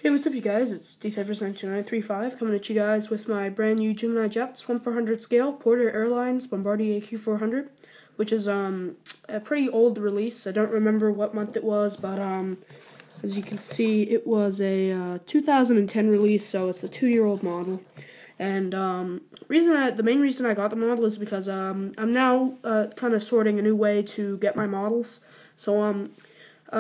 Hey, what's up, you guys? It's DCyphers92935 coming at you guys with my brand new Gemini jets, 1/400 scale, Porter Airlines Bombardier Q400, which is a pretty old release. I don't remember what month it was, but as you can see, it was a 2010 release, so it's a 2-year-old model. And the main reason I got the model is because I'm now kind of sorting a new way to get my models. So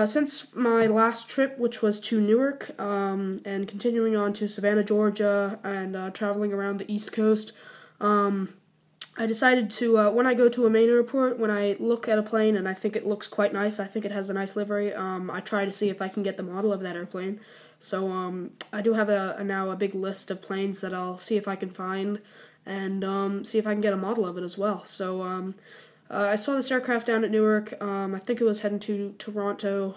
since my last trip, which was to Newark, and continuing on to Savannah, Georgia, and traveling around the East Coast, I decided to, when I go to a main airport, when I look at a plane and I think it looks quite nice, I think it has a nice livery, I try to see if I can get the model of that airplane. So I do have now a big list of planes that I'll see if I can find, and see if I can get a model of it as well. So I saw this aircraft down at Newark. I think it was heading to Toronto.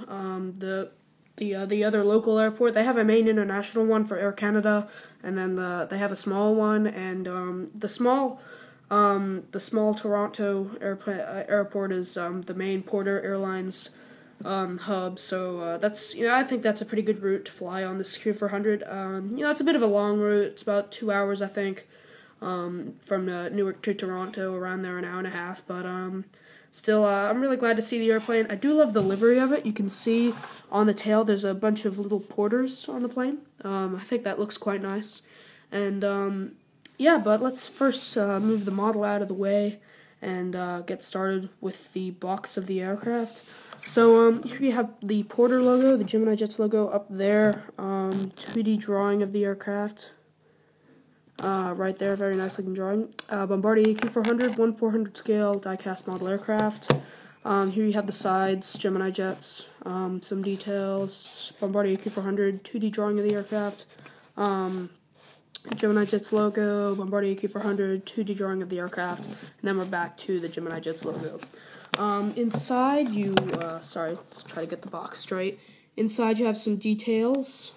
The other local airport. They have a main international one for Air Canada, and then they have a small one. And the small Toronto airport is the main Porter Airlines hub. So I think that's a pretty good route to fly on this Q400. It's a bit of a long route. It's about 2 hours, I think. From Newark to Toronto, around there, an hour and a half, but still, I'm really glad to see the airplane. I do love the livery of it. You can see on the tail there's a bunch of little porters on the plane. I think that looks quite nice, and yeah, but let's first move the model out of the way and get started with the box of the aircraft. So here you have the Porter logo, the Gemini Jets logo up there, 2D drawing of the aircraft. Right there, very nice looking drawing. Bombardier Q400, 1/400 scale die-cast model aircraft. Here you have the sides, Gemini Jets, some details. Bombardier Q400, 2D drawing of the aircraft. Gemini Jets logo, Bombardier Q400, 2D drawing of the aircraft, and then we're back to the Gemini Jets logo. Inside, let's try to get the box straight. Inside, you have some details.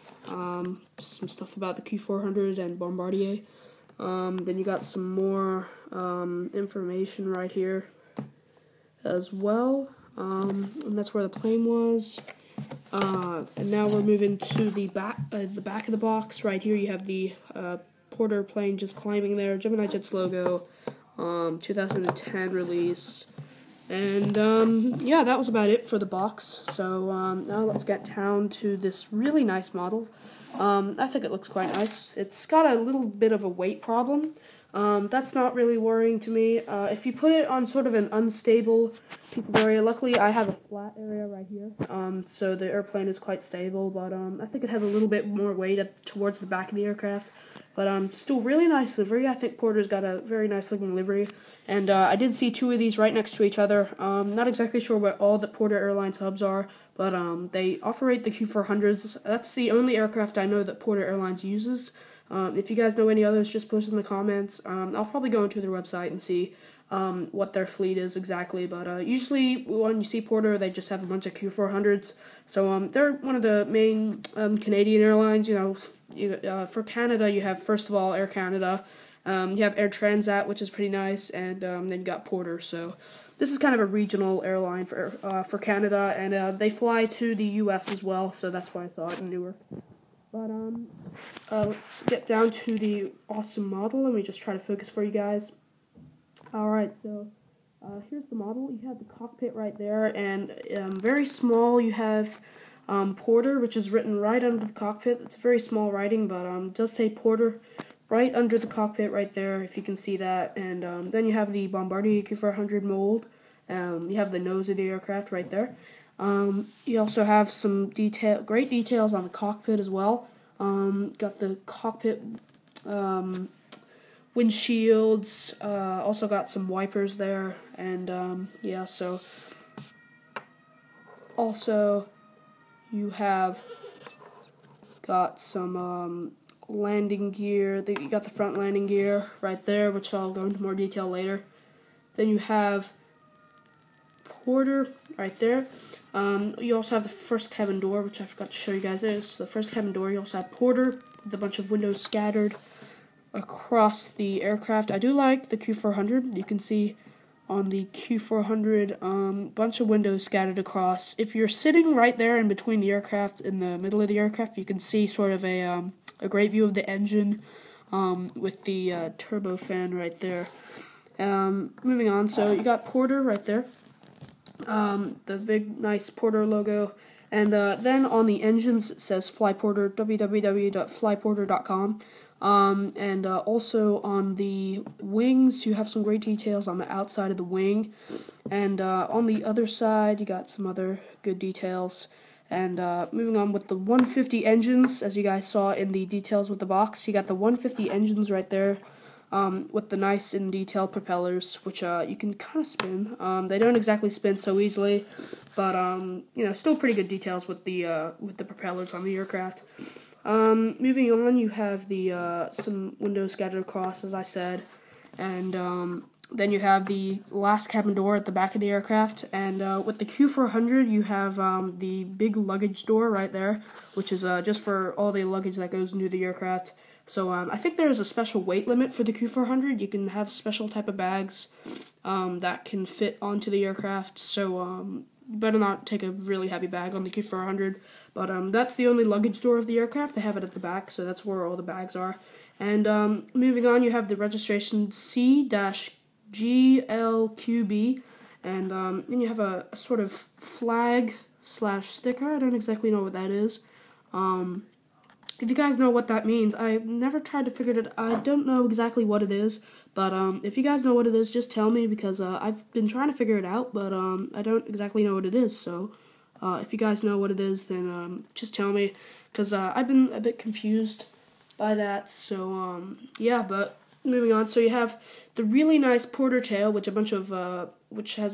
Some stuff about the Q400 and Bombardier. Then you got some more information right here as well. And that's where the plane was. And now we're moving to the back of the box. Right here you have the Porter plane just climbing there. Gemini Jets logo, 2010 release. And yeah, that was about it for the box. So now let's get down to this really nice model. I think it looks quite nice. It's got a little bit of a weight problem. That's not really worrying to me. If you put it on sort of an unstable piece of area, luckily I have a flat area right here, so the airplane is quite stable, but I think it has a little bit more weight up towards the back of the aircraft. But still really nice livery. I think Porter's got a very nice looking livery, and I did see 2 of these right next to each other. Not exactly sure what all the Porter Airlines hubs are, but they operate the Q400s. That's the only aircraft I know that Porter Airlines uses. If you guys know any others, just post in the comments. I'll probably go into their website and see what their fleet is exactly. But usually when you see Porter, they just have a bunch of Q400s. So they're one of the main Canadian airlines. For Canada, you have, first of all, Air Canada. You have Air Transat, which is pretty nice, and then you got Porter. So this is kind of a regional airline for Canada, and they fly to the U.S. as well. So that's why I saw it in Newark. But let's get down to the awesome model. Let me just try to focus for you guys. Alright, so here's the model. You have the cockpit right there, and very small you have Porter, which is written right under the cockpit. It's very small writing, but it does say Porter right under the cockpit right there, if you can see that. And then you have the Bombardier Q400 mold. You have the nose of the aircraft right there. You also have some great details on the cockpit as well. Got the cockpit windshields, also got some wipers there, and yeah, so also you have got some landing gear. You got the front landing gear right there, which I'll go into more detail later. Then you have Porter right there. You also have the first cabin door, which I forgot to show you guys. There's the first cabin door. You also have Porter with a bunch of windows scattered across the aircraft. I do like the Q400. You can see on the Q400, bunch of windows scattered across. If you're sitting right there in between the aircraft, in the middle of the aircraft, you can see sort of a great view of the engine with the turbofan right there. Moving on, so you got Porter right there, the big nice Porter logo, and then on the engines it says FlyPorter, www.flyporter.com. And also on the wings, you have some great details on the outside of the wing. And on the other side, you got some other good details. And moving on with the 150 engines, as you guys saw in the details with the box, you got the 150 engines right there with the nice in detail propellers, which you can kind of spin. They don't exactly spin so easily, but you know, still pretty good details with the propellers on the aircraft. Moving on, you have the some windows scattered across, as I said, and then you have the last cabin door at the back of the aircraft, and with the Q400, you have the big luggage door right there, which is just for all the luggage that goes into the aircraft. So I think there's a special weight limit for the Q400. You can have special type of bags that can fit onto the aircraft, so you better not take a really heavy bag on the Q400. But that's the only luggage door of the aircraft. They have it at the back, so that's where all the bags are. And moving on, you have the registration C-GLQB, and then you have a sort of flag / sticker. I don't exactly know what that is. If you guys know what that means, I've never tried to figure it out. I don't know exactly what it is, but if you guys know what it is, just tell me, because I've been trying to figure it out, but I don't exactly know what it is, so if you guys know what it is, then just tell me, because I've been a bit confused by that, so yeah, but moving on, so you have the really nice Porter tail, which has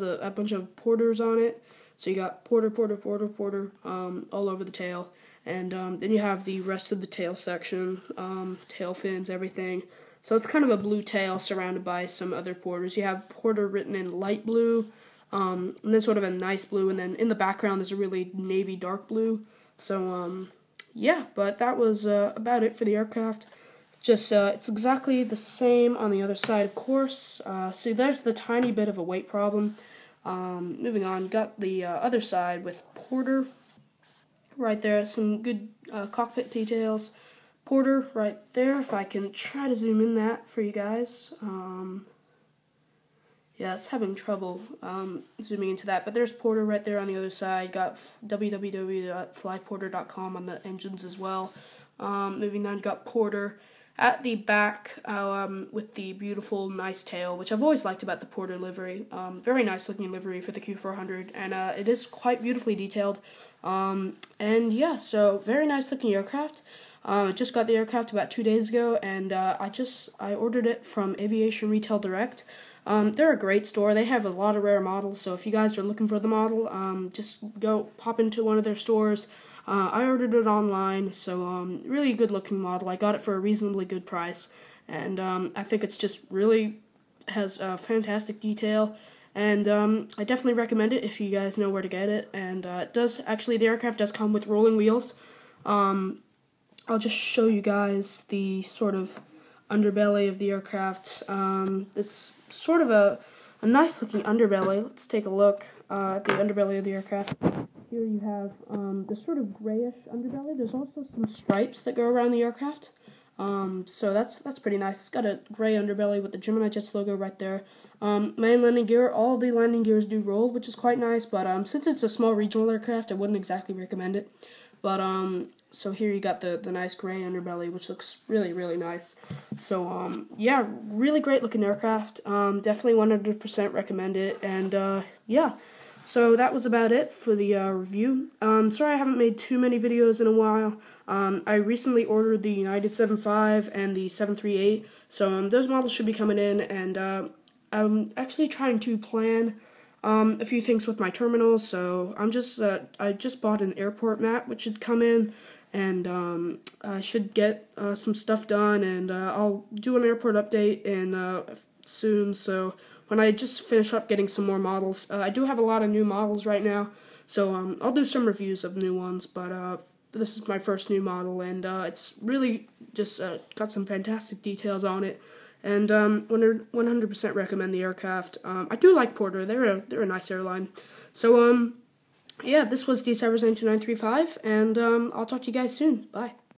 a bunch of porters on it, so you got Porter, all over the tail. And then you have the rest of the tail section, tail fins, everything. So it's kind of a blue tail surrounded by some other Porters. You have Porter written in light blue, and then sort of a nice blue, and then in the background there's a really navy dark blue. So yeah, but that was about it for the aircraft. Just it's exactly the same on the other side, of course. See, there's the tiny bit of a weight problem. Moving on, got the other side with Porter. Right there, some good cockpit details. Porter right there, if I can try to zoom in that for you guys. Yeah, it's having trouble zooming into that, but there's Porter right there on the other side. Got www.flyporter.com on the engines as well. Moving on, got Porter at the back with the beautiful, nice tail, which I've always liked about the Porter livery. Very nice looking livery for the Q400, and it is quite beautifully detailed. And yeah, so very nice looking aircraft. I just got the aircraft about 2 days ago, and I ordered it from Aviation Retail Direct. They're a great store. They have a lot of rare models, so if you guys are looking for the model, just go pop into one of their stores. I ordered it online, so really good looking model. I got it for a reasonably good price, and I think it's just really has fantastic detail. And I definitely recommend it if you guys know where to get it. And the aircraft does come with rolling wheels. I'll just show you guys the sort of underbelly of the aircraft. It's sort of a nice looking underbelly. Let's take a look at the underbelly of the aircraft. Here you have the sort of grayish underbelly. There's also some stripes that go around the aircraft. So that's pretty nice. It's got a gray underbelly with the Gemini Jets logo right there. Main landing gear, all the landing gears do roll, which is quite nice, but since it's a small regional aircraft, I wouldn't exactly recommend it. But so here you got the nice gray underbelly, which looks really, really nice. So yeah, really great looking aircraft. Definitely 100% recommend it. And yeah, so that was about it for the review. Sorry I haven't made too many videos in a while. I recently ordered the United 7.5 and the 738, so those models should be coming in, and I'm actually trying to plan a few things with my terminals. So I just bought an airport map, which should come in, and I should get some stuff done, and I'll do an airport update soon. So when I just finish up getting some more models, I do have a lot of new models right now, so I'll do some reviews of new ones, but this is my first new model, and it's really just got some fantastic details on it. and 100% recommend the aircraft. I do like Porter; they're a nice airline. So yeah, this was D-Cybers 92935, and I'll talk to you guys soon. Bye.